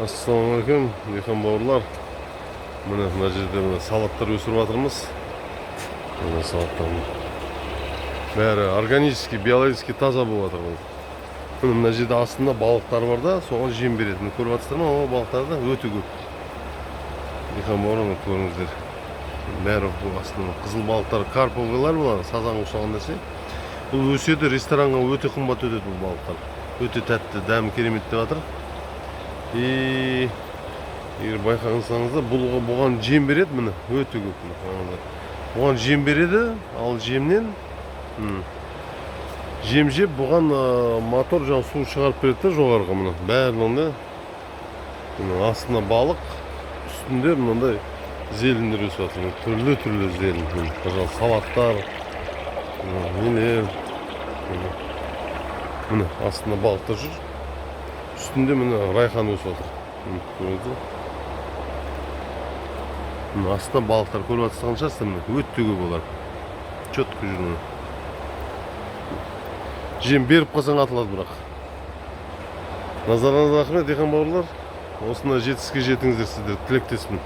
Assalamualaikum diхан бауырлар. Мына жерде салаттар өсіріп жатырмыз. Мына салаттар бәрі органический, биологический таза болып жатыр. Мына жерде астында балықтар бар да, соған жем береді. Көріп жатсыздар ма? О балықтар да өте көп. Дихан бауырлар, көріңіздер. Бәрі астында қызыл балықтар, карповыйлар болады, сазанға ұқсаған нәрсе. Бұл өседі, ресторанға өте қымбат өтеді бұл балықтар. Өте тәтті, дәмі керемет деп жатыр. Егер байқаңыздар, бұған жем береді, міне өте көп. Бұған жем береді, ал жемнен жем жеп, бұған мотор жаңа су шығарып береді жоғарғы. Міне бәрінде астында балық, үстінде мынандай зелендер өсіп жатыр. Түрлі зелен. Салаттар, нелер. Міне астында балықтар жүр. Üstünde mine rayhan өсіп жатыр. Көрдіңіз? Астында балықтар көріп жатсаңыз шығарсыздар, өте көп олар. Четко жүр міне. Жем беріп қалсаң атылады бірақ. Назарыңызға рахмет, дихан бауырлар. Осындай жетістікке жетіңіздер, сіздер тілектеспін.